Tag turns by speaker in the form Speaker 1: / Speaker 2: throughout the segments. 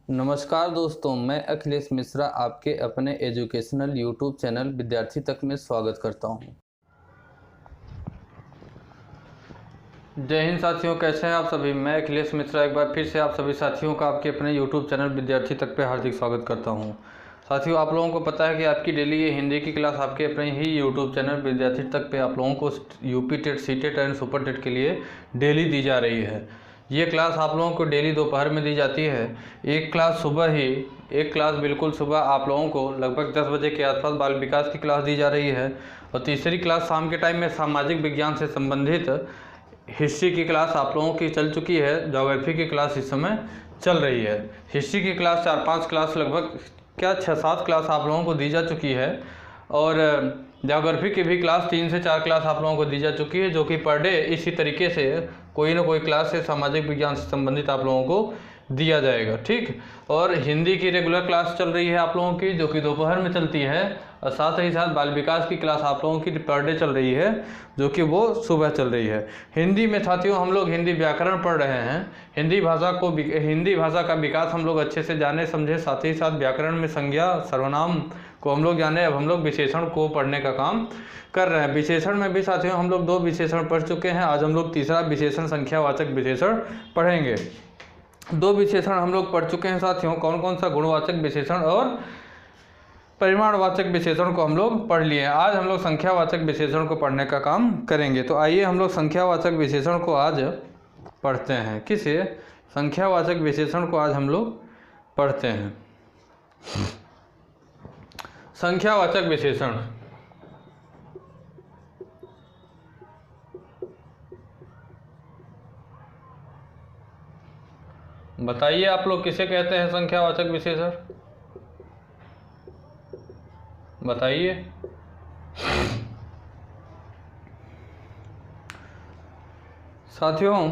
Speaker 1: नमस्कार दोस्तों, मैं अखिलेश मिश्रा आपके अपने एजुकेशनल यूट्यूब चैनल विद्यार्थी तक में स्वागत करता हूं। जय हिंद साथियों, कैसे हैं आप सभी। मैं अखिलेश मिश्रा एक बार फिर से आप सभी साथियों का आपके अपने यूट्यूब चैनल विद्यार्थी तक पे हार्दिक स्वागत करता हूं। साथियों, आप लोगों को पता है कि आपकी डेली ये हिंदी की क्लास आपके अपने ही यूट्यूब चैनल विद्यार्थी तक पे आप लोगों को UP TET, C TET and super TET के लिए डेली दी जा रही है। ये क्लास आप लोगों को डेली दोपहर में दी जाती है। एक क्लास बिल्कुल सुबह आप लोगों को लगभग 10 बजे के आसपास बाल विकास की क्लास दी जा रही है, और तीसरी क्लास शाम के टाइम में सामाजिक विज्ञान से संबंधित हिस्ट्री की क्लास आप लोगों की चल चुकी है। ज्योग्राफी की क्लास इस समय चल रही है। हिस्ट्री की क्लास 4-5 क्लास लगभग 6-7 क्लास आप लोगों को दी जा चुकी है, और ज्योग्राफी की भी क्लास 3 से 4 क्लास आप लोगों को दी जा चुकी है, जो कि पर डे इसी तरीके से कोई ना कोई क्लास से सामाजिक विज्ञान से संबंधित आप लोगों को दिया जाएगा। ठीक, और हिंदी की रेगुलर क्लास चल रही है आप लोगों की, जो कि दोपहर में चलती है, और साथ ही साथ बाल विकास की क्लास आप लोगों की पर डे चल रही है, जो कि वो सुबह चल रही है। हिंदी में साथियों हम लोग हिंदी व्याकरण पढ़ रहे हैं। हिंदी भाषा का विकास हम लोग अच्छे से जाने समझे, साथ ही साथ व्याकरण में संज्ञा सर्वनाम को हम लोग जाने। अब हम लोग विशेषण को पढ़ने का काम कर रहे हैं। विशेषण में भी साथियों हम लोग 2 विशेषण पढ़ चुके हैं। आज हम लोग तीसरा विशेषण संख्यावाचक विशेषण पढ़ेंगे। 2 विशेषण हम लोग पढ़ चुके हैं साथियों। कौन कौन सा? गुणवाचक विशेषण और परिमाणवाचक विशेषण को हम लोग पढ़ लिए हैं। आज हम लोग संख्यावाचक विशेषण को पढ़ने का काम करेंगे। तो आइए हम लोग संख्यावाचक विशेषण को आज पढ़ते हैं। किसे? संख्यावाचक विशेषण को आज हम लोग पढ़ते हैं। संख्यावाचक विशेषण बताइए आप लोग किसे कहते हैं? संख्यावाचक विशेषण बताइए। साथियों,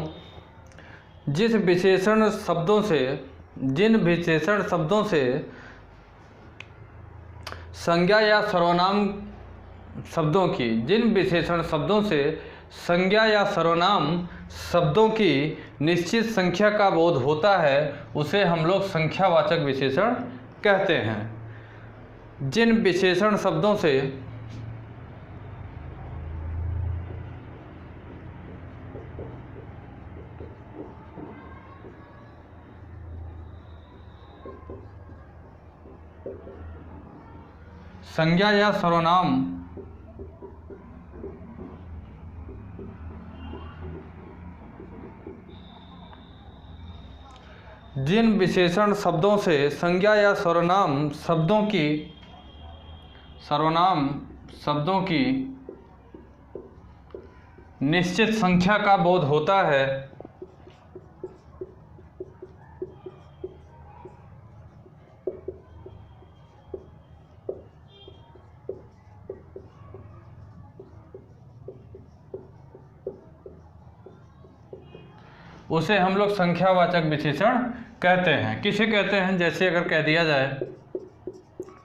Speaker 1: जिन विशेषण शब्दों से संज्ञा या सर्वनाम शब्दों की निश्चित संख्या का बोध होता है, उसे हम लोग संख्यावाचक विशेषण कहते हैं। जिन विशेषण शब्दों से संज्ञा या सर्वनाम जिन विशेषण शब्दों से संज्ञा या सर्वनाम शब्दों की निश्चित संख्या का बोध होता है, उसे हम लोग संख्यावाचक विशेषण कहते हैं। किसे कहते हैं? जैसे अगर कह दिया जाए,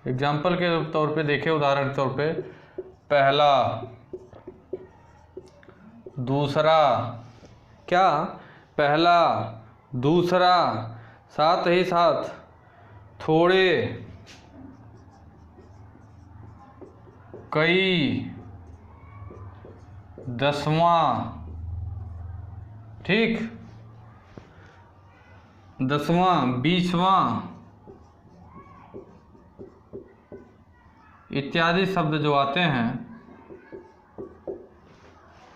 Speaker 1: एग्जाम्पल के तौर पे देखें, उदाहरण के तौर पे, पहला, दूसरा, क्या? पहला, दूसरा, साथ ही साथ थोड़े, कई, दसवां, ठीक, 10वां, 20वां इत्यादि शब्द जो आते हैं,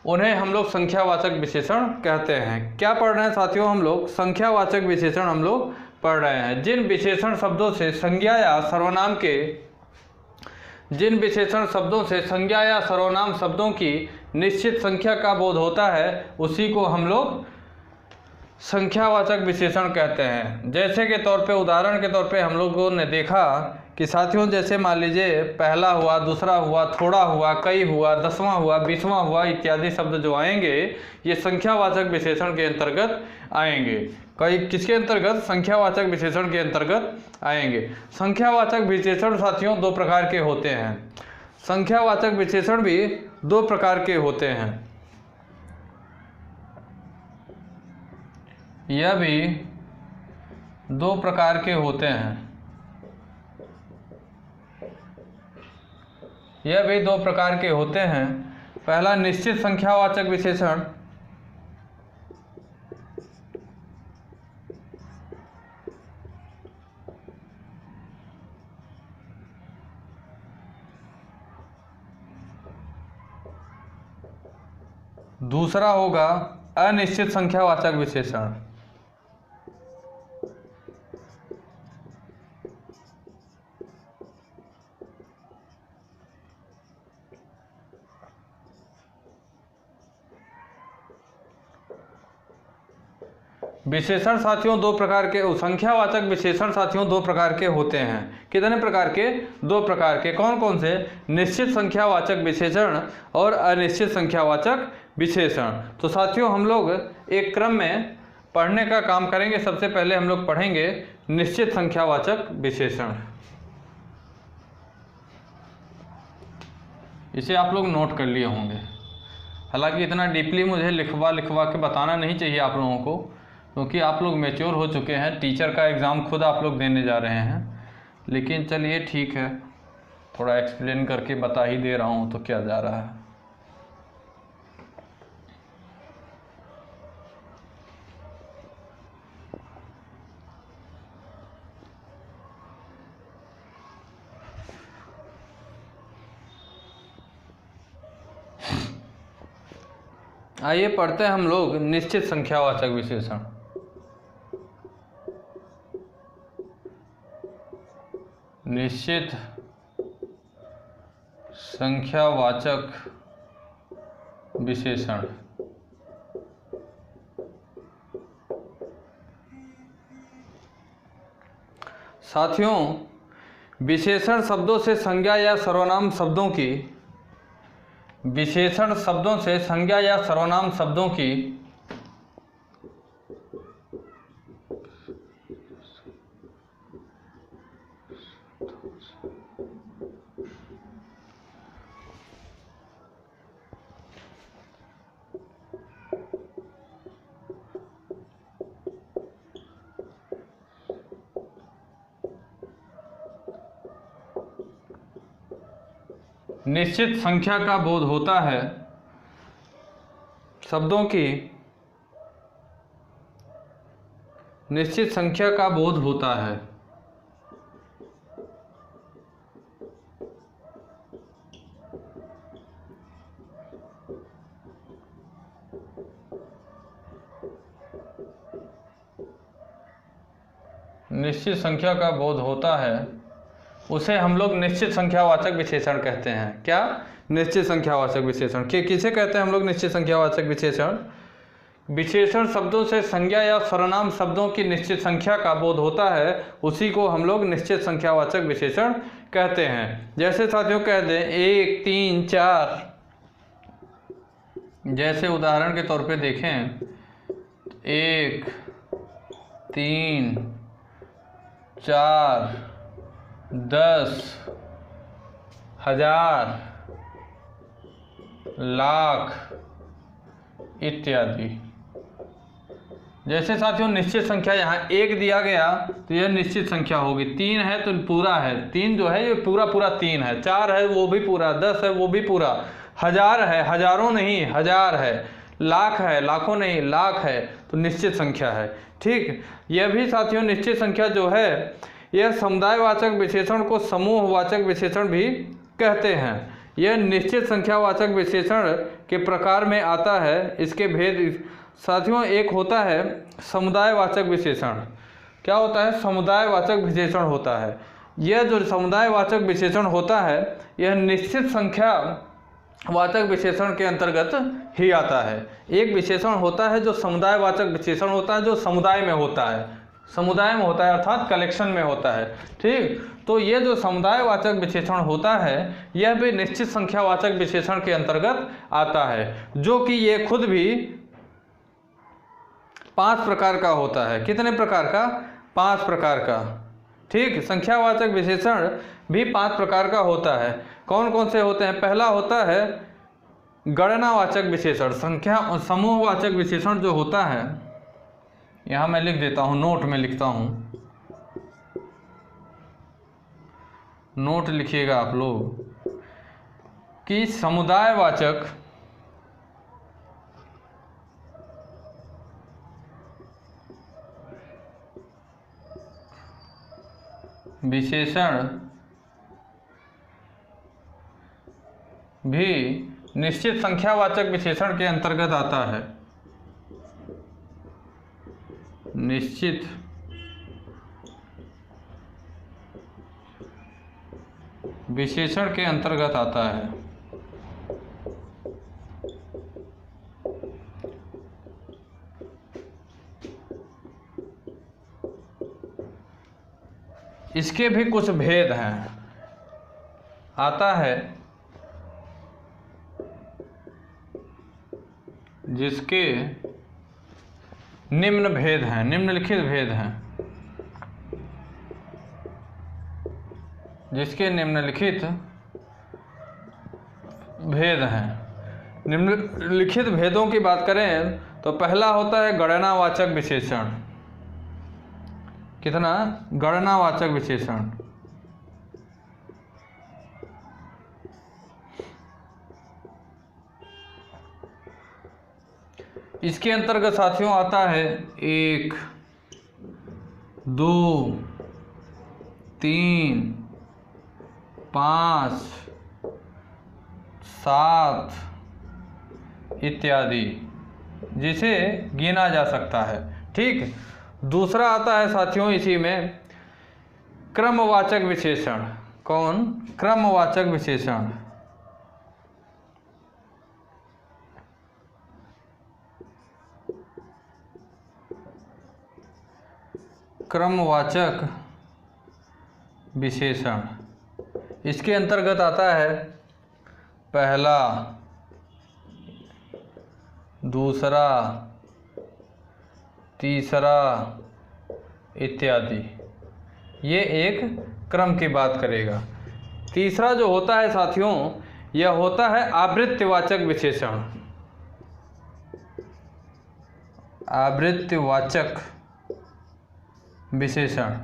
Speaker 1: उन्हें हम लोग संख्यावाचक विशेषण कहते हैं। क्या पढ़ रहे हैं साथियों? हम लोग संख्यावाचक विशेषण हम लोग पढ़ रहे हैं। जिन विशेषण शब्दों से संज्ञा या सर्वनाम शब्दों की निश्चित संख्या का बोध होता है, उसी को हम लोग संख्यावाचक विशेषण कहते हैं। जैसे के तौर पे, उदाहरण के तौर पे हम लोगों ने देखा कि साथियों, जैसे मान लीजिए पहला हुआ, दूसरा हुआ, थोड़ा हुआ, कई हुआ, 10वां हुआ, 20वां हुआ इत्यादि शब्द जो आएंगे, ये संख्यावाचक विशेषण के अंतर्गत आएंगे। कई किसके अंतर्गत? संख्यावाचक विशेषण के अंतर्गत आएंगे। संख्यावाचक विशेषण साथियों 2 प्रकार के होते हैं। संख्यावाचक विशेषण भी 2 प्रकार के होते हैं। यह भी दो प्रकार के होते हैं। यह भी दो प्रकार के होते हैं। पहला निश्चित संख्यावाचक विशेषण, दूसरा होगा अनिश्चित संख्यावाचक विशेषण। विशेषण साथियों दो प्रकार के, संख्यावाचक विशेषण साथियों दो प्रकार के होते हैं। कितने प्रकार के? दो प्रकार के। कौन कौन से? निश्चित संख्यावाचक विशेषण और अनिश्चित संख्यावाचक विशेषण। तो साथियों हम लोग एक क्रम में पढ़ने का काम करेंगे। सबसे पहले हम लोग पढ़ेंगे निश्चित संख्यावाचक विशेषण। इसे आप लोग नोट कर लिए होंगे। हालांकि इतना डीपली मुझे लिखवा के बताना नहीं चाहिए आप लोगों को, क्योंकि आप लोग मैच्योर हो चुके हैं। टीचर का एग्ज़ाम खुद आप लोग देने जा रहे हैं। लेकिन चलिए ठीक है, थोड़ा एक्सप्लेन करके बता ही दे रहा हूँ तो क्या जा रहा है। आइए पढ़ते हैं हम लोग निश्चित संख्यावाचक विशेषण। निश्चित संख्यावाचक विशेषण। साथियों विशेषण शब्दों से संज्ञा या सर्वनाम शब्दों की, विशेषण शब्दों से संज्ञा या सर्वनाम शब्दों की निश्चित संख्या का बोध होता है। शब्दों की निश्चित संख्या का बोध होता है। निश्चित संख्या का बोध होता है, उसे हम लोग निश्चित संख्यावाचक विशेषण कहते हैं। क्या? निश्चित संख्यावाचक विशेषण। किसे कहते हैं हम लोग निश्चित संख्यावाचक विशेषण? विशेषण शब्दों से संज्ञा या सर्वनाम शब्दों की निश्चित संख्या का बोध होता है, उसी को हम लोग निश्चित संख्यावाचक विशेषण कहते हैं। जैसे साथियों कह दें 1 3 4, जैसे उदाहरण के तौर पे देखें 1 3 4 10 1000 लाख इत्यादि। जैसे साथियों निश्चित संख्या यहाँ 1 दिया गया तो यह निश्चित संख्या होगी। 3 है तो पूरा है, 3 जो है ये पूरा 3 है। 4 है वो भी पूरा, 10 है वो भी पूरा, 1000 है हजारों नहीं 1000 है, लाख है लाखों नहीं लाख है, तो निश्चित संख्या है। ठीक, यह भी साथियों निश्चित संख्या जो है यह समुदायवाचक विशेषण को समूहवाचक विशेषण भी कहते हैं। यह निश्चित संख्यावाचक विशेषण के प्रकार में आता है। इसके भेद साथियों एक होता है समुदायवाचक विशेषण। क्या होता है? समुदायवाचक विशेषण होता है। यह जो समुदायवाचक विशेषण होता है यह निश्चित संख्यावाचक विशेषण के अंतर्गत ही आता है। एक विशेषण होता है जो समुदायवाचक विशेषण होता है, जो समुदाय में होता है, समुदाय में होता है अर्थात कलेक्शन में होता है। ठीक, तो ये जो समुदायवाचक विशेषण होता है यह भी निश्चित संख्यावाचक विशेषण के अंतर्गत आता है, जो कि ये खुद भी 5 प्रकार का होता है। कितने प्रकार का? 5 प्रकार का। ठीक, संख्यावाचक विशेषण भी 5 प्रकार का होता है। कौन कौन से होते हैं? पहला होता है गणनावाचक विशेषण। संख्या समूहवाचक विशेषण जो होता है, यहाँ मैं लिख देता हूँ, नोट में लिखता हूँ, नोट लिखिएगा आप लोग कि समुदायवाचक विशेषण भी निश्चित संख्यावाचक विशेषण के अंतर्गत आता है। निश्चित विशेषण के अंतर्गत आता है। इसके भी कुछ भेद हैं। आता है जिसके निम्न भेद हैं, निम्नलिखित भेद हैं, जिसके निम्नलिखित भेद हैं। निम्नलिखित भेदों की बात करें तो पहला होता है गणनावाचक विशेषण। कितना? गणनावाचक विशेषण। इसके अंतर्गत साथियों आता है 1, 2, 3, 5, 7 इत्यादि, जिसे गिना जा सकता है। ठीक। दूसरा आता है साथियों इसी में क्रमवाचक विशेषण। कौन? क्रमवाचक विशेषण। क्रमवाचक विशेषण इसके अंतर्गत आता है पहला, दूसरा, तीसरा इत्यादि। ये एक क्रम की बात करेगा। तीसरा जो होता है साथियों, यह होता है आवृत्तिवाचक विशेषण। आवृत्तिवाचक विशेषण।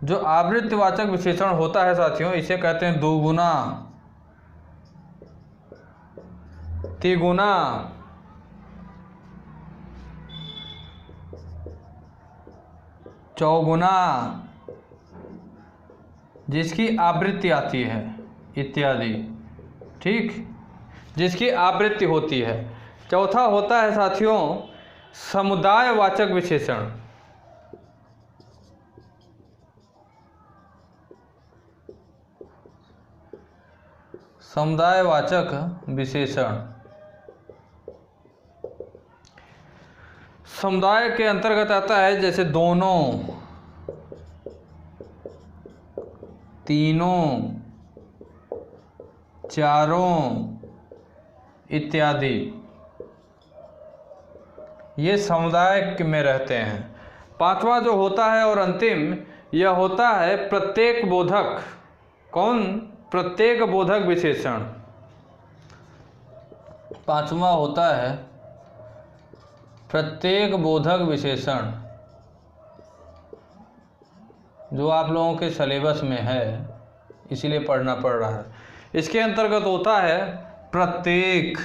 Speaker 1: जो आवृत्तिवाचक विशेषण होता है साथियों, इसे कहते हैं दोगुना, तिगुना, चौगुना, जिसकी आवृत्ति आती है इत्यादि। ठीक। जिसकी आवृत्ति होती है। चौथा होता है साथियों समुदायवाचक विशेषण। समुदायवाचक विशेषण समुदाय के अंतर्गत आता है जैसे दोनों, तीनों, चारों इत्यादि। ये समुदाय में रहते हैं। पांचवा जो होता है और अंतिम, यह होता है प्रत्येक बोधक। कौन? प्रत्येक बोधक विशेषण। पांचवा होता है प्रत्येक बोधक विशेषण, जो आप लोगों के सिलेबस में है, इसीलिए पढ़ना पड़ रहा है। इसके अंतर्गत होता है प्रत्येक,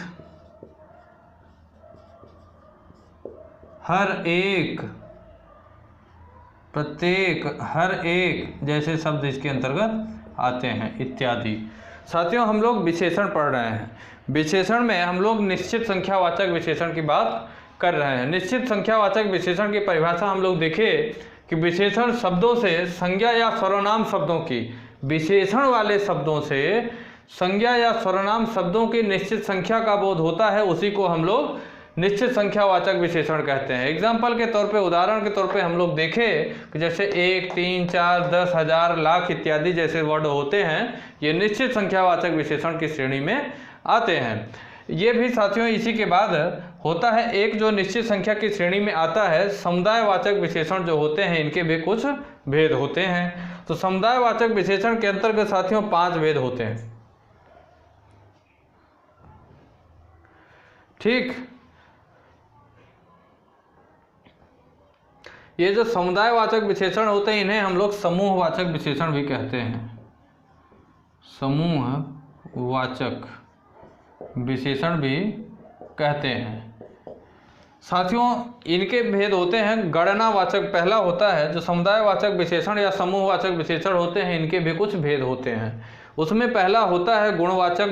Speaker 1: हर एक, प्रत्येक, हर एक जैसे शब्द इसके अंतर्गत आते हैं इत्यादि। साथियों हम लोग विशेषण पढ़ रहे हैं। विशेषण में हम लोग निश्चित संख्यावाचक विशेषण की बात कर रहे हैं। निश्चित संख्यावाचक विशेषण की परिभाषा हम लोग देखें कि विशेषण शब्दों से संज्ञा या सर्वनाम शब्दों की, विशेषण वाले शब्दों से संज्ञा या सर्वनाम शब्दों की निश्चित संख्या का बोध होता है, उसी को हम लोग निश्चित संख्यावाचक विशेषण कहते हैं। एग्जाम्पल के तौर पे, उदाहरण के तौर पे हम लोग देखें कि जैसे 1, 3, 4, 10, 1000, लाख इत्यादि जैसे वर्ड होते हैं, ये निश्चित संख्यावाचक विशेषण की श्रेणी में आते हैं। ये भी साथियों इसी के बाद होता है एक जो निश्चित संख्या की श्रेणी में आता है समुदायवाचक विशेषण जो होते हैं, इनके भी कुछ भेद होते हैं। तो समुदायवाचक विशेषण के अंतर्गत साथियों 5 भेद होते हैं। ठीक। ये जो समुदायवाचक विशेषण होते हैं इन्हें हम लोग समूहवाचक विशेषण भी कहते हैं। समूहवाचक विशेषण भी कहते हैं। साथियों इनके भेद होते हैं गणनावाचक, पहला होता है जो समुदायवाचक विशेषण या समूहवाचक विशेषण होते हैं, इनके भी कुछ भेद होते हैं। उसमें पहला होता है गणनावाचक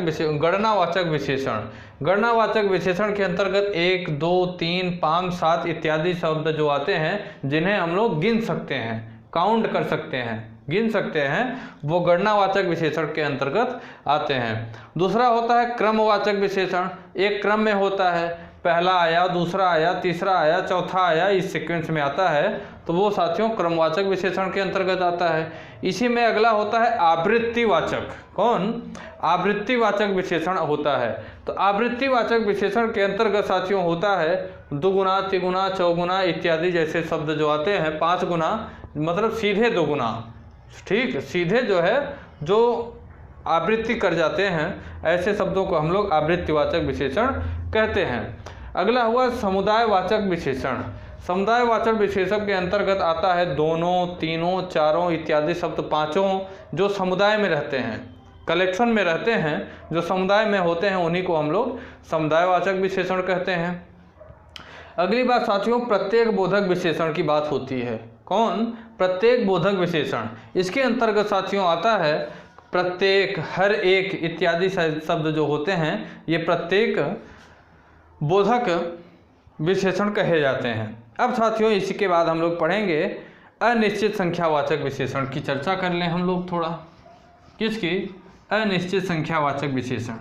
Speaker 1: विशेषण। गणनावाचक विशेषण के अंतर्गत 1, 2, 3, 5, 7 इत्यादि शब्द जो आते हैं जिन्हें हम लोग गिन सकते हैं, काउंट कर सकते हैं, गिन सकते हैं, वो गणनावाचक विशेषण के अंतर्गत आते हैं। दूसरा होता है क्रमवाचक विशेषण। एक क्रम में होता है, पहला आया, दूसरा आया, तीसरा आया, चौथा आया, इस सीक्वेंस में आता है, तो वो साथियों क्रमवाचक विशेषण के अंतर्गत आता है। इसी में अगला होता है आवृत्तिवाचक। कौन? आवृत्तिवाचक विशेषण होता है। तो आवृत्तिवाचक विशेषण के अंतर्गत साथियों होता है दुगुना, तिगुना, चौगुना इत्यादि जैसे शब्द जो आते हैं, 5 गुना मतलब सीधे 2 गुना, ठीक, सीधे जो है जो आवृत्ति कर जाते हैं, ऐसे शब्दों को हम लोग आवृत्तिवाचक विशेषण कहते हैं। अगला हुआ समुदायवाचक विशेषण। समुदायवाचक विशेषण के अंतर्गत आता है दोनों, तीनों, चारों इत्यादि शब्द, पांचों जो समुदाय में रहते हैं, कलेक्शन में रहते हैं, जो समुदाय में होते हैं, उन्हीं को हम लोग समुदायवाचक विशेषण कहते हैं। अगली बात साथियों प्रत्येक बोधक विशेषण की बात होती है। कौन? प्रत्येक बोधक विशेषण। इसके अंतर्गत साथियों आता है प्रत्येक, हर एक इत्यादि शब्द जो होते हैं, ये प्रत्येक बोधक विशेषण कहे जाते हैं। अब साथियों इसी के बाद हम लोग पढ़ेंगे अनिश्चित संख्यावाचक विशेषण की चर्चा कर लें हम लोग थोड़ा। किसकी? अनिश्चित संख्यावाचक विशेषण।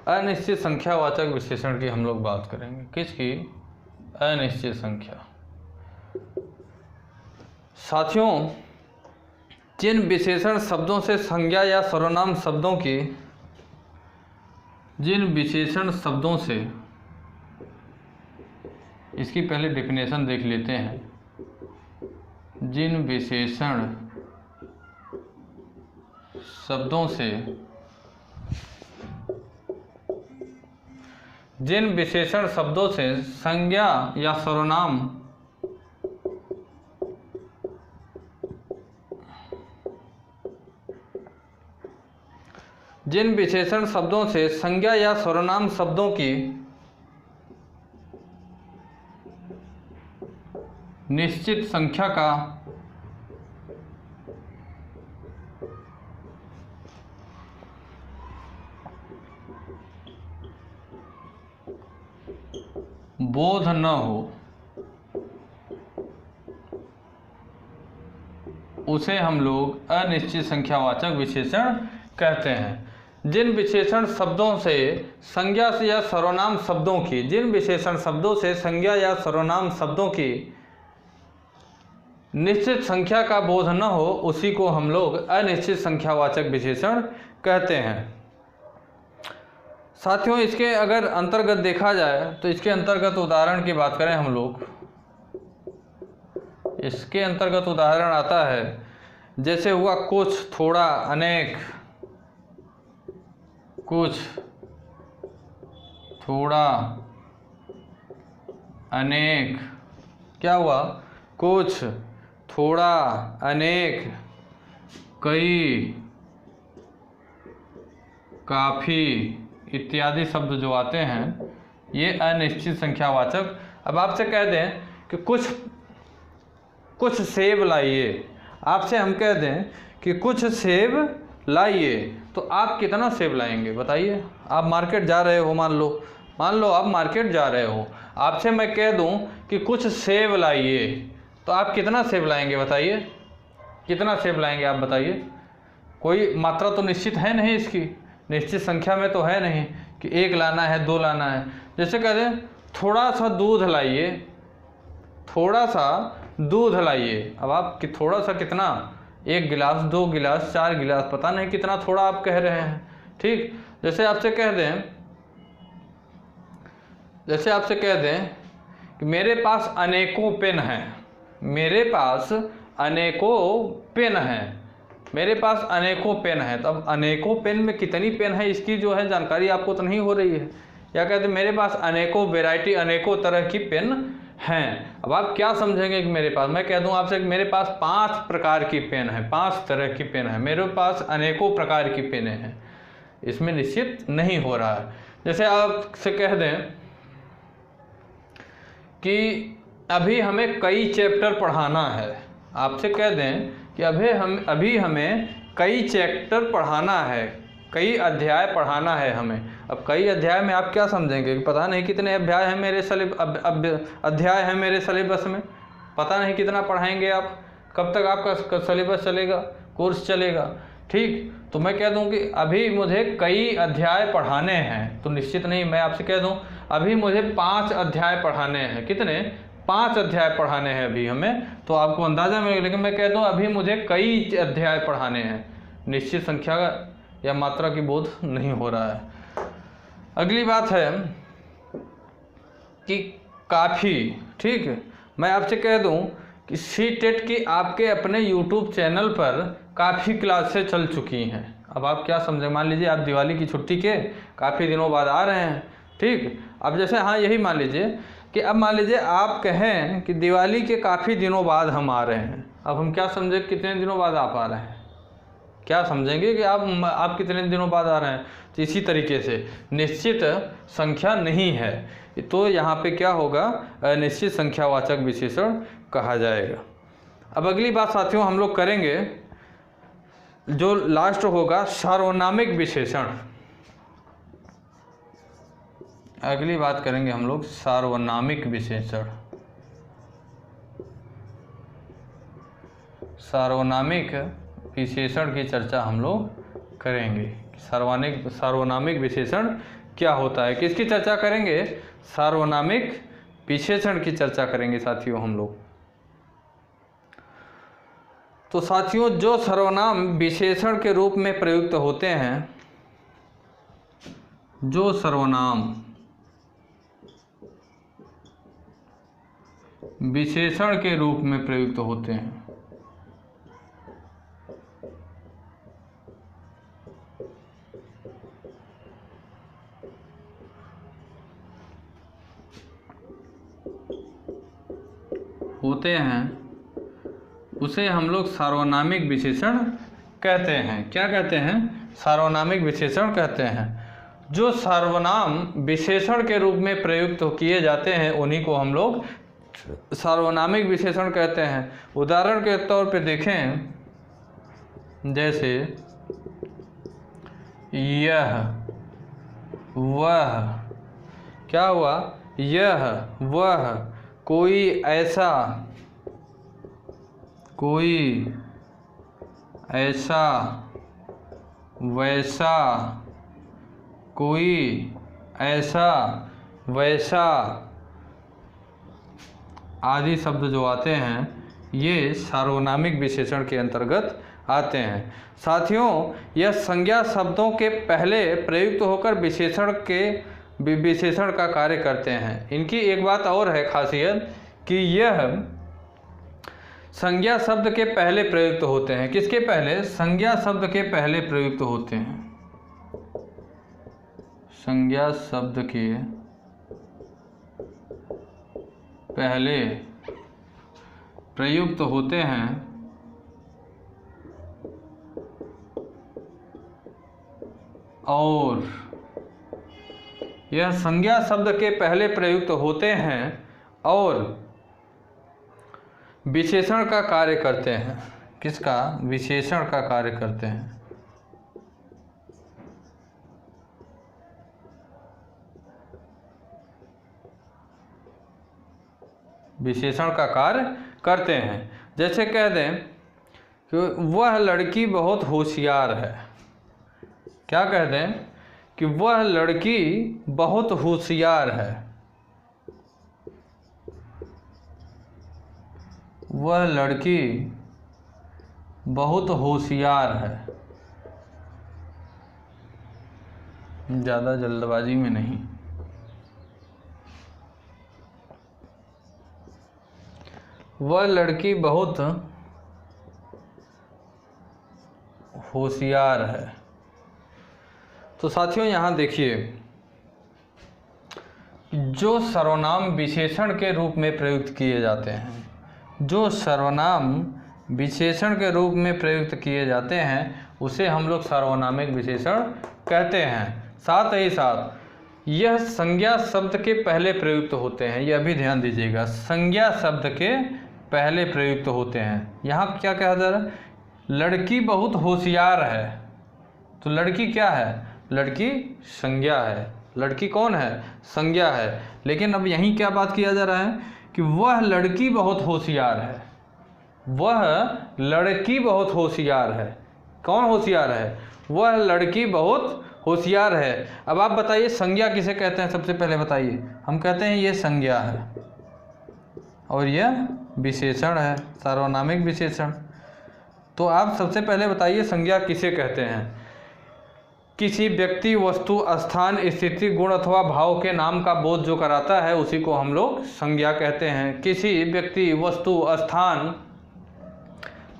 Speaker 1: अनिश्चित संख्यावाचक विशेषण की हम लोग बात करेंगे। किसकी? अनिश्चित संख्या। साथियों जिन विशेषण शब्दों से संज्ञा या सर्वनाम शब्दों की, जिन विशेषण शब्दों से, इसकी पहले डेफिनेशन देख लेते हैं। जिन विशेषण शब्दों से, जिन विशेषण शब्दों से संज्ञा या सर्वनाम जिन विशेषण शब्दों से संज्ञा या सर्वनाम शब्दों की निश्चित संख्या का बोध न हो, उसे हम लोग अनिश्चित संख्यावाचक विशेषण कहते हैं। जिन विशेषण शब्दों से संज्ञा से या सर्वनाम शब्दों की, जिन विशेषण शब्दों से संज्ञा या सर्वनाम शब्दों की निश्चित संख्या का बोध न हो, उसी को हम लोग अनिश्चित संख्यावाचक विशेषण कहते हैं। साथियों इसके अगर अंतर्गत देखा जाए तो इसके अंतर्गत उदाहरण की बात करें हम लोग, इसके अंतर्गत उदाहरण आता है जैसे हुआ कुछ, थोड़ा, अनेक। कुछ, थोड़ा, अनेक। क्या हुआ? कुछ, थोड़ा, अनेक, कई, काफ़ी इत्यादि शब्द जो आते हैं ये अनिश्चित संख्यावाचक। अब आपसे कह दें कि कुछ सेब लाइए, आपसे हम कह दें कि कुछ सेब लाइए, तो आप कितना सेब लाएंगे बताइए? आप मार्केट जा रहे हो, मान लो आप मार्केट जा रहे हो, आपसे मैं कह दूं कि कुछ सेब लाइए, तो आप कितना सेब लाएंगे बताइए? कितना सेब लाएंगे आप बताइए? कोई मात्रा तो निश्चित है नहीं, इसकी निश्चित संख्या में तो है नहीं कि 1 लाना है, 2 लाना है। जैसे कह दें थोड़ा सा दूध लाइए, थोड़ा सा दूध लाइए। अब आप कि थोड़ा सा कितना, 1 गिलास, 2 गिलास, 4 गिलास, पता नहीं कितना थोड़ा आप कह रहे हैं। ठीक, जैसे आपसे कह दें कि मेरे पास अनेकों पेन हैं, मेरे पास अनेकों पेन हैं, मेरे पास अनेकों पेन है। तो अब अनेकों पेन में कितनी पेन है इसकी जो है जानकारी आपको तो नहीं हो रही है। या कहते हैं मेरे पास अनेकों वैरायटी, अनेकों तरह की पेन हैं। अब आप क्या समझेंगे कि मेरे पास, मैं कह दूं आपसे कि मेरे पास 5 प्रकार की पेन है, 5 तरह की पेन है, मेरे पास अनेकों प्रकार की पेनें हैं, इसमें निश्चित नहीं हो रहा है। जैसे आपसे कह दें कि अभी हमें कई चैप्टर पढ़ाना है, आपसे कह दें कि अभी हमें कई चैप्टर पढ़ाना है, कई अध्याय पढ़ाना है हमें। अब कई अध्याय में आप क्या समझेंगे कि पता नहीं कितने अध्याय हैं मेरे अध्याय हैं मेरे सिलेबस में, पता नहीं कितना पढ़ाएंगे आप, कब तक आपका सिलेबस चलेगा, कोर्स चलेगा। ठीक, तो मैं कह दूं कि अभी मुझे कई अध्याय पढ़ाने हैं, तो निश्चित नहीं, मैं आपसे कह दूं अभी मुझे 5 अध्याय पढ़ाने हैं। कितने? 5 अध्याय पढ़ाने हैं अभी हमें, तो आपको अंदाजा मिलेगा। लेकिन मैं कह दूं अभी मुझे कई अध्याय पढ़ाने हैं, निश्चित संख्या या मात्रा की बोध नहीं हो रहा है। अगली बात है कि काफ़ी, ठीक, मैं आपसे कह दूं कि सीटेट की आपके अपने यूट्यूब चैनल पर काफ़ी क्लासें चल चुकी हैं। अब आप क्या समझे, मान लीजिए आप दिवाली की छुट्टी के काफ़ी दिनों बाद आ रहे हैं। ठीक, अब जैसे हाँ यही मान लीजिए कि अब मान लीजिए आप कहें कि दिवाली के काफ़ी दिनों बाद हम आ रहे हैं। अब हम क्या समझे कितने दिनों बाद आप आ रहे हैं, क्या समझेंगे कि आप कितने दिनों बाद आ रहे हैं। तो इसी तरीके से निश्चित संख्या नहीं है, तो यहाँ पे क्या होगा, अनिश्चित संख्यावाचक विशेषण कहा जाएगा। अब अगली बात साथियों हम लोग करेंगे, जो लास्ट होगा सार्वनामिक विशेषण। अगली बात करेंगे हम लोग सार्वनामिक विशेषण। सार्वनामिक विशेषण की चर्चा हम लोग करेंगे। सार्वनामिक विशेषण क्या होता है, किसकी चर्चा करेंगे, सार्वनामिक विशेषण की चर्चा करेंगे साथियों हम लोग। तो साथियों जो सर्वनाम विशेषण के रूप में प्रयुक्त होते हैं, जो सर्वनाम विशेषण के रूप में प्रयुक्त होते हैं, उसे हम लोग सार्वनामिक विशेषण कहते हैं। क्या कहते हैं, सार्वनामिक विशेषण कहते हैं। जो सर्वनाम विशेषण के रूप में प्रयुक्त किए जाते हैं उन्हीं को हम लोग सार्वनामिक विशेषण कहते हैं। उदाहरण के तौर पे देखें, जैसे यह, वह, क्या हुआ, यह, वह, कोई ऐसा, कोई ऐसा, वैसा, कोई ऐसा, वैसा आदि शब्द जो आते हैं ये सार्वनामिक विशेषण के अंतर्गत आते हैं। साथियों यह संज्ञा शब्दों के पहले प्रयुक्त होकर विशेषण का कार्य करते हैं। इनकी एक बात और है खासियत कि यह संज्ञा शब्द के पहले प्रयुक्त होते हैं। किसके पहले, संज्ञा शब्द के पहले प्रयुक्त होते हैं। संज्ञा शब्द के पहले प्रयुक्त होते हैं और यह संज्ञा शब्द के पहले प्रयुक्त होते हैं और विशेषण का कार्य करते हैं। किसका, विशेषण का कार्य करते हैं। विशेषण का कार्य करते हैं। जैसे कह दें कि वह लड़की बहुत होशियार है। क्या कह दें कि वह लड़की बहुत होशियार है। वह लड़की बहुत होशियार है। ज़्यादा जल्दबाजी में नहीं। वह लड़की बहुत होशियार है। तो साथियों यहाँ देखिए, जो सर्वनाम विशेषण के रूप में प्रयुक्त किए जाते हैं, जो सर्वनाम विशेषण के रूप में प्रयुक्त किए जाते हैं उसे हम लोग सार्वनामिक विशेषण कहते हैं। साथ ही साथ यह संज्ञा शब्द के पहले प्रयुक्त होते हैं। यह भी ध्यान दीजिएगा, संज्ञा शब्द के पहले प्रयुक्त होते हैं। यहाँ क्या कहा जा रहा है? लड़की बहुत होशियार है। तो लड़की क्या है? लड़की संज्ञा है। लड़की कौन है? संज्ञा है। लेकिन अब यहीं क्या बात किया जा रहा है कि वह लड़की बहुत होशियार है। वह लड़की बहुत होशियार है। कौन होशियार है? वह लड़की बहुत होशियार है। अब आप बताइए संज्ञा किसे कहते हैं? सबसे पहले बताइए। हम कहते हैं ये संज्ञा है और यह विशेषण है, सार्वनामिक विशेषण। तो आप सबसे पहले बताइए संज्ञा किसे कहते हैं? किसी व्यक्ति, वस्तु, स्थान, स्थिति, गुण अथवा भाव के नाम का बोध जो कराता है उसी को हम लोग संज्ञा कहते हैं। किसी व्यक्ति, वस्तु, स्थान,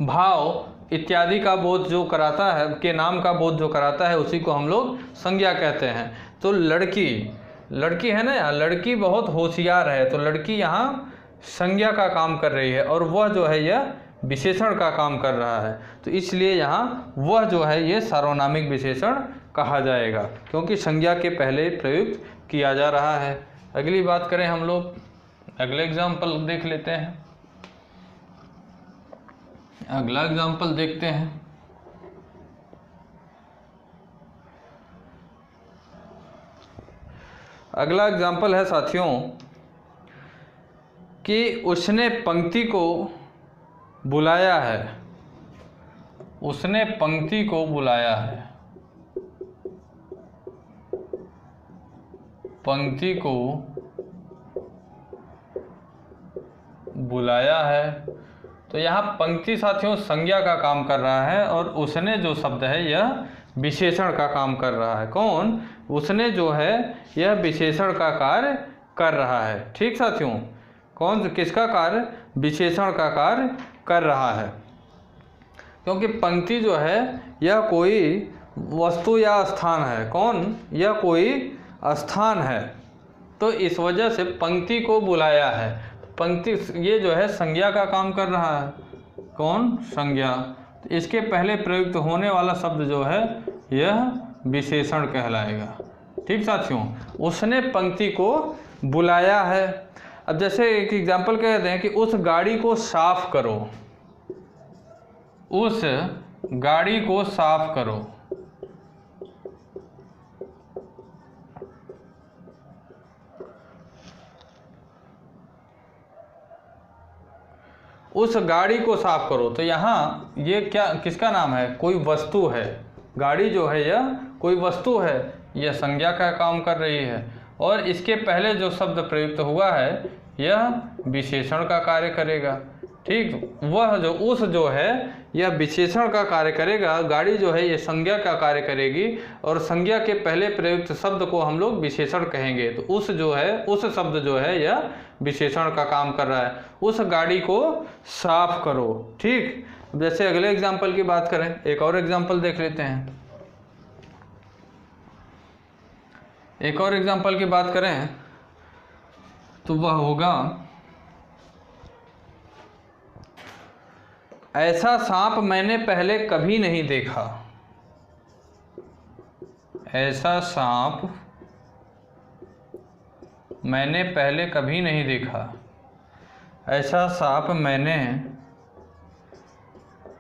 Speaker 1: भाव इत्यादि का बोध जो कराता है, के नाम का बोध जो कराता है उसी को हम लोग संज्ञा कहते हैं। तो लड़की है ना, यहाँ लड़की बहुत होशियार है। तो लड़की यहाँ संज्ञा का काम कर रही है और वह जो है यह विशेषण का काम कर रहा है। तो इसलिए यहाँ वह जो है ये सार्वनामिक विशेषण कहा जाएगा, क्योंकि संज्ञा के पहले प्रयुक्त किया जा रहा है। अगली बात करें हम लोग, अगले एग्जाम्पल देख लेते हैं। अगला एग्जाम्पल देखते हैं। अगला एग्जाम्पल है साथियों कि उसने पंक्ति को बुलाया है। उसने पंक्ति को बुलाया है। पंक्ति को बुलाया है। तो यहाँ पंक्ति साथियों संज्ञा का काम कर रहा है और उसने जो शब्द है यह विशेषण का काम कर रहा है। कौन? उसने जो है यह विशेषण का कार्य कर रहा है। ठीक साथियों, कौन किसका कार्य? विशेषण का कार्य कर रहा है। क्योंकि पंक्ति जो है यह कोई वस्तु या स्थान है। कौन? यह कोई स्थान है। तो इस वजह से पंक्ति को बुलाया है। पंक्ति ये जो है संज्ञा का काम कर रहा है। कौन? संज्ञा। तो इसके पहले प्रयुक्त होने वाला शब्द जो है यह विशेषण कहलाएगा। ठीक साथियों, उसने पंक्ति को बुलाया है। अब जैसे एक एग्जाम्पल कहते हैं कि उस गाड़ी को साफ करो। उस गाड़ी को साफ करो। उस गाड़ी को साफ करो। तो यहाँ ये क्या किसका नाम है? कोई वस्तु है। गाड़ी जो है यह कोई वस्तु है, यह संज्ञा का काम कर रही है और इसके पहले जो शब्द प्रयुक्त हुआ है यह विशेषण का कार्य करेगा। ठीक, वह जो उस जो है यह विशेषण का कार्य करेगा। गाड़ी जो है ये संज्ञा का कार्य करेगी और संज्ञा के पहले प्रयुक्त शब्द को हम लोग विशेषण कहेंगे। तो उस जो है, उस शब्द जो है यह विशेषण का काम कर रहा है। उस गाड़ी को साफ करो। ठीक, जैसे अगले एग्जाम्पल की बात करें, एक और एग्जाम्पल देख लेते हैं। एक और एग्जाम्पल की बात करें तो वह होगा, ऐसा सांप मैंने पहले कभी नहीं देखा। ऐसा सांप मैंने पहले कभी नहीं देखा। ऐसा सांप मैंने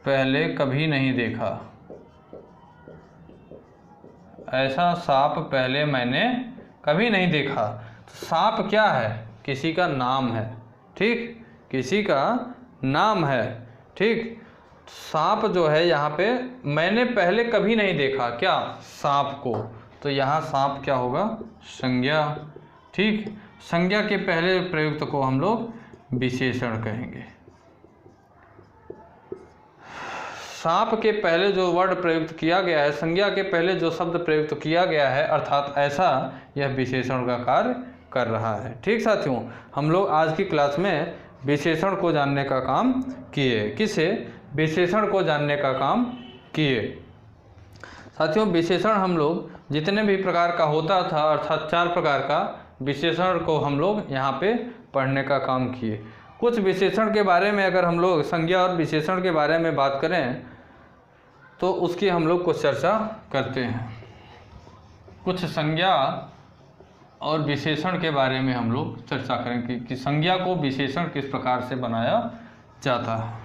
Speaker 1: पहले कभी नहीं देखा। ऐसा सांप पहले मैंने कभी नहीं देखा। तो सांप क्या है? किसी का नाम है। ठीक, किसी का नाम है। ठीक, सांप जो है यहाँ पे मैंने पहले कभी नहीं देखा। क्या? सांप को। तो यहाँ सांप क्या होगा? संज्ञा। ठीक, संज्ञा के पहले प्रयुक्त को हम लोग विशेषण कहेंगे। सांप के पहले जो वर्ड प्रयुक्त किया गया है, संज्ञा के पहले जो शब्द प्रयुक्त किया गया है, अर्थात ऐसा, यह विशेषण का कार्य कर रहा है। ठीक साथियों, हम लोग आज की क्लास में विशेषण को जानने का काम किए। किसे? विशेषण को जानने का काम किए। साथियों, विशेषण हम लोग जितने भी प्रकार का होता था, अर्थात 4 प्रकार का विशेषण को हम लोग यहाँ पे पढ़ने का काम किए। कुछ विशेषण के बारे में अगर हम लोग संज्ञा और विशेषण के बारे में बात करें तो उसकी हम लोग कुछ चर्चा करते हैं। कुछ संज्ञा और विशेषण के बारे में हम लोग चर्चा करेंगे कि संज्ञा को विशेषण किस प्रकार से बनाया जाता है।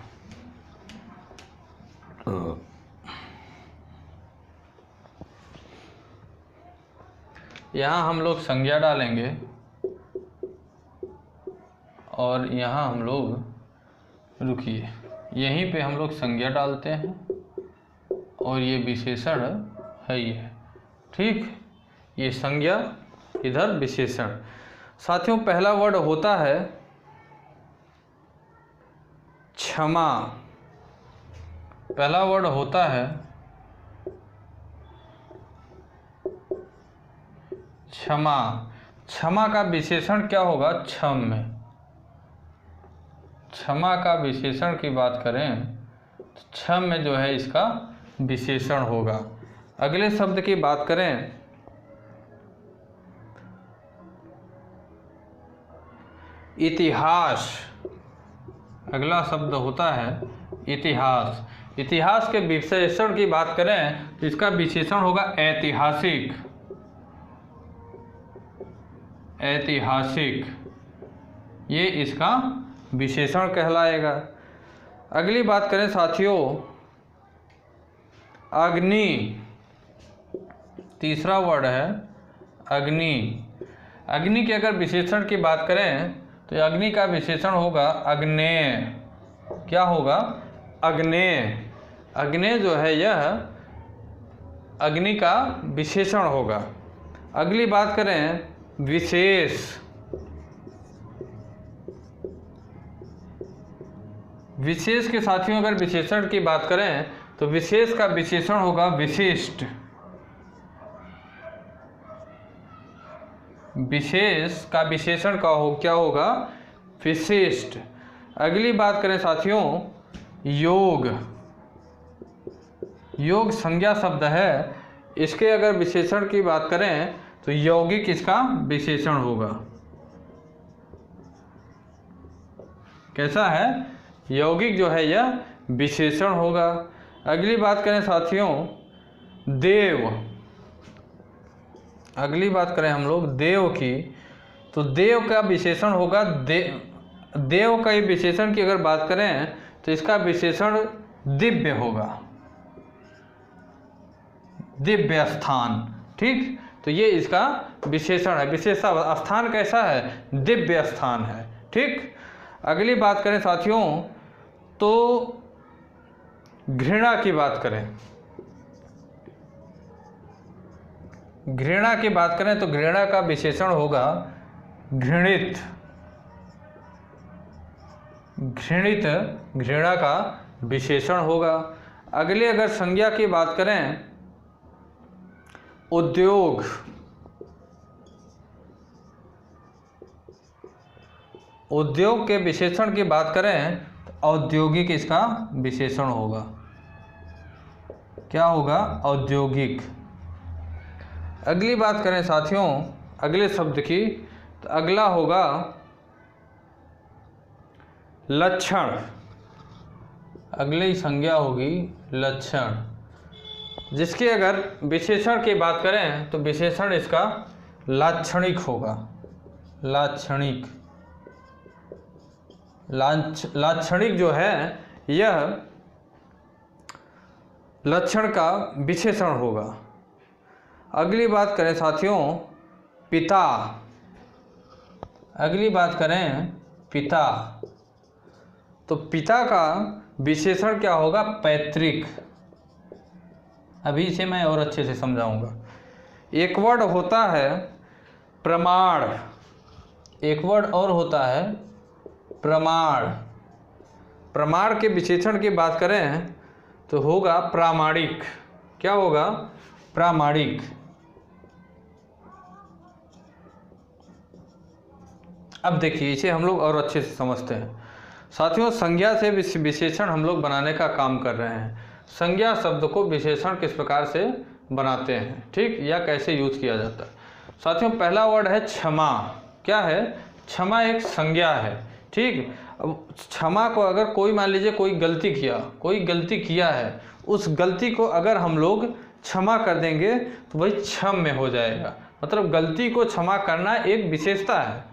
Speaker 1: यहाँ हम लोग संज्ञा डालेंगे और यहाँ हम लोग, रुकिए, यहीं पे हम लोग संज्ञा डालते हैं और ये विशेषण है ये। ठीक, ये संज्ञा, इधर विशेषण। साथियों, पहला वर्ड होता है क्षमा। पहला वर्ड होता है क्षमा। क्षमा का विशेषण क्या होगा? क्षम्य। क्षमा का विशेषण की बात करें तो क्षम्य जो है इसका विशेषण होगा। अगले शब्द की बात करें, इतिहास। अगला शब्द होता है इतिहास। इतिहास के विशेषण की बात करें तो इसका विशेषण होगा ऐतिहासिक। ऐतिहासिक, ये इसका विशेषण कहलाएगा। अगली बात करें साथियों, अग्नि। तीसरा वर्ड है अग्नि। अग्नि के अगर विशेषण की बात करें तो अग्नि का विशेषण होगा अग्नेय। क्या होगा? अग्नेय। अग्नेय जो है यह अग्नि का विशेषण होगा। अगली बात करें विशेष। विशेष के साथियों अगर विशेषण की बात करें तो विशेष का विशेषण होगा विशिष्ट। विशेष का विशेषण क्या होगा? विशिष्ट। अगली बात करें साथियों, योग। योग संज्ञा शब्द है, इसके अगर विशेषण की बात करें तो यौगिक इसका विशेषण होगा। कैसा है? यौगिक जो है यह विशेषण होगा। अगली बात करें साथियों, देव। अगली बात करें हम लोग देव की तो देव का विशेषण होगा देव का विशेषण की अगर बात करें तो इसका विशेषण दिव्य होगा। दिव्य स्थान। ठीक, तो ये इसका विशेषण है। विशेष स्थान कैसा है? दिव्य स्थान है। ठीक, अगली बात करें साथियों तो घृणा की बात करें। घृणा की बात करें तो घृणा का विशेषण होगा घृणित। घृणित घृणा का विशेषण होगा। अगली अगर संज्ञा की बात करें, उद्योग। उद्योग के विशेषण की बात करें तो औद्योगिक इसका विशेषण होगा। क्या होगा? औद्योगिक। अगली बात करें साथियों अगले शब्द की तो अगला होगा लक्षण। अगली संज्ञा होगी लक्षण, जिसकी अगर विशेषण की बात करें तो विशेषण इसका लाक्षणिक होगा। लाक्षणिक। लाक्षणिक जो है यह लक्षण का विशेषण होगा। अगली बात करें साथियों पिता। अगली बात करें पिता तो पिता का विशेषण क्या होगा? पैतृक। अभी इसे मैं और अच्छे से समझाऊंगा। एक वर्ड होता है प्रमाण। एक वर्ड और होता है प्रमाण। प्रमाण के विशेषण की बात करें तो होगा प्रामाणिक। क्या होगा? प्रामाणिक। अब देखिए इसे हम लोग और अच्छे से समझते हैं। साथियों, संज्ञा से विशेषण हम लोग बनाने का काम कर रहे हैं। संज्ञा शब्द को विशेषण किस प्रकार से बनाते हैं, ठीक, या कैसे यूज किया जाता है। साथियों, पहला वर्ड है क्षमा। क्या है? क्षमा एक संज्ञा है, ठीक। अब क्षमा को अगर कोई मान लीजिए कोई गलती किया है, उस गलती को अगर हम लोग क्षमा कर देंगे तो वही क्षम्य हो जाएगा। मतलब गलती को क्षमा करना एक विशेषता है,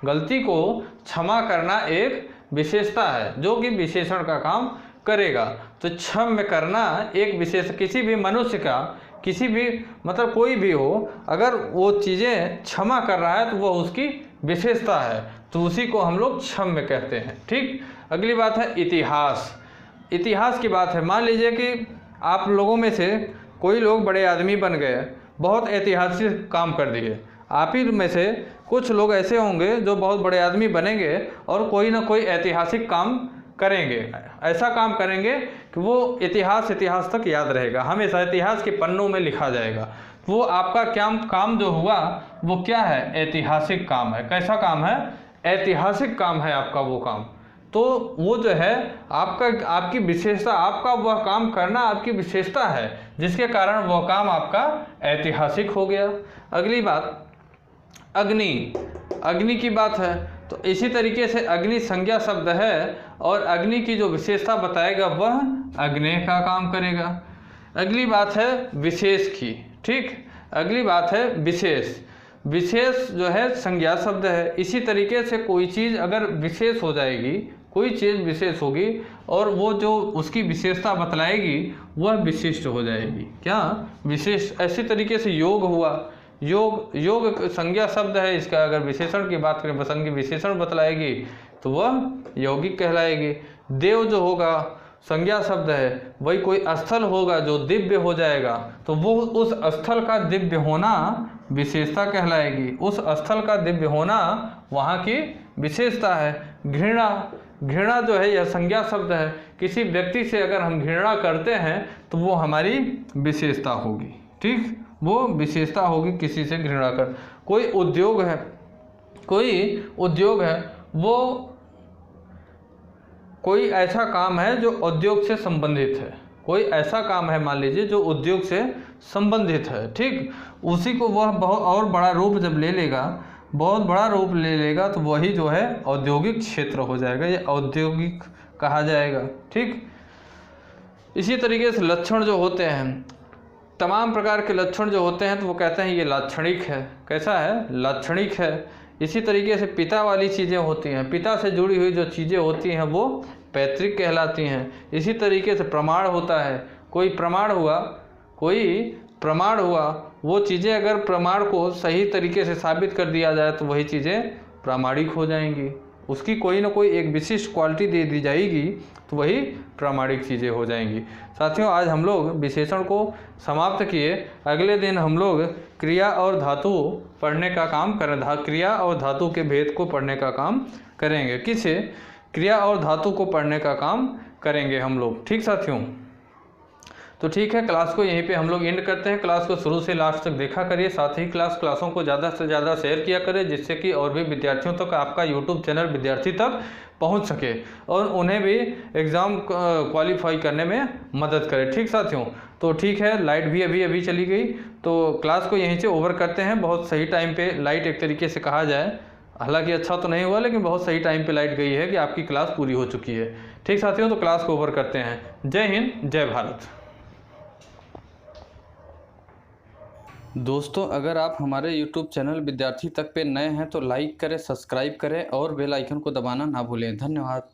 Speaker 1: गलती को क्षमा करना एक विशेषता है जो कि विशेषण का काम करेगा। तो क्षम्य करना एक विशेष, किसी भी मनुष्य का, किसी भी मतलब कोई भी हो, अगर वो चीज़ें क्षमा कर रहा है तो वह उसकी विशेषता है, तो उसी को हम लोग क्षम्य कहते हैं, ठीक। अगली बात है इतिहास। इतिहास की बात है, मान लीजिए कि आप लोगों में से कोई लोग बड़े आदमी बन गए, बहुत ऐतिहासिक काम कर दिए। आप ही में से कुछ लोग ऐसे होंगे जो बहुत बड़े आदमी बनेंगे और कोई ना कोई ऐतिहासिक काम करेंगे। ऐसा काम करेंगे कि वो इतिहास तक याद रहेगा, हमेशा इतिहास के पन्नों में लिखा जाएगा। वो आपका क्या काम जो हुआ वो क्या है? ऐतिहासिक काम है। कैसा काम है? ऐतिहासिक काम है आपका वो काम। तो वो जो है आपकी विशेषता, आपका वह काम करना आपकी विशेषता है, जिसके कारण वह काम आपका ऐतिहासिक हो गया। अगली बात अग्नि की बात है, तो इसी तरीके से अग्नि संज्ञा शब्द है और अग्नि की जो विशेषता बताएगा वह अग्नि का काम करेगा। अगली बात है विशेष की, ठीक। अगली बात है विशेष जो है संज्ञा शब्द है। इसी तरीके से कोई चीज़ अगर विशेष हो जाएगी, कोई चीज़ विशेष होगी और वो जो उसकी विशेषता बतलाएगी वह विशिष्ट हो जाएगी। क्या? विशेष। ऐसी तरीके से योग हुआ, योग संज्ञा शब्द है, इसका अगर विशेषण की बात करें, संज्ञा विशेषण बतलाएगी तो वह यौगिक कहलाएगी। देव जो होगा संज्ञा शब्द है, वही कोई स्थल होगा जो दिव्य हो जाएगा, तो वो उस स्थल का दिव्य होना विशेषता कहलाएगी। उस स्थल का दिव्य होना वहाँ की विशेषता है। घृणा जो है यह संज्ञा शब्द है। किसी व्यक्ति से अगर हम घृणा करते हैं तो वो हमारी विशेषता होगी, ठीक, वो विशेषता होगी किसी से घृणा कर। कोई उद्योग है, वो कोई ऐसा काम है जो उद्योग से संबंधित है, कोई ऐसा काम है मान लीजिए जो उद्योग से संबंधित है, ठीक। उसी को वह बहुत और बड़ा रूप जब ले लेगा, बहुत बड़ा रूप ले लेगा तो वही जो है औद्योगिक क्षेत्र हो जाएगा, ये औद्योगिक कहा जाएगा, ठीक। इसी तरीके से लक्षण जो होते हैं, तमाम प्रकार के लक्षण जो होते हैं तो वो कहते हैं ये लाक्षणिक है। कैसा है? लाक्षणिक है। इसी तरीके से पिता वाली चीज़ें होती हैं, पिता से जुड़ी हुई जो चीज़ें होती हैं वो पैतृक कहलाती हैं। इसी तरीके से प्रमाण होता है, कोई प्रमाण हुआ, वो चीज़ें अगर प्रमाण को सही तरीके से साबित कर दिया जाए तो वही चीज़ें प्रामाणिक हो जाएंगी। उसकी कोई ना कोई एक विशिष्ट क्वालिटी दे दी जाएगी तो वही प्रामाणिक चीज़ें हो जाएंगी। साथियों, आज हम लोग विशेषण को समाप्त किए। अगले दिन हम लोग क्रिया और धातु पढ़ने का काम करें, क्रिया और धातु के भेद को पढ़ने का काम करेंगे। किसे? क्रिया और धातु को पढ़ने का काम करेंगे हम लोग, ठीक साथियों। तो ठीक है, क्लास को यहीं पे हम लोग एंड करते हैं। क्लास को शुरू से लास्ट तक देखा करिए, साथ ही क्लासों को ज़्यादा से ज़्यादा शेयर किया करें, जिससे कि और भी विद्यार्थियों तक आपका यूट्यूब चैनल विद्यार्थी तक पहुंच सके और उन्हें भी एग्ज़ाम क्वालिफाई करने में मदद करे, ठीक साथियों। तो ठीक है, लाइट भी अभी चली गई, तो क्लास को यहीं से ओवर करते हैं। बहुत सही टाइम पर लाइट, एक तरीके से कहा जाए, हालांकि अच्छा तो नहीं हुआ लेकिन बहुत सही टाइम पे लाइट गई है कि आपकी क्लास पूरी हो चुकी है, ठीक साथियों। तो क्लास को ओवर करते हैं। जय हिंद, जय भारत। दोस्तों, अगर आप हमारे YouTube चैनल विद्यार्थी तक पे नए हैं तो लाइक करें, सब्सक्राइब करें और बेल आइकन को दबाना ना भूलें। धन्यवाद।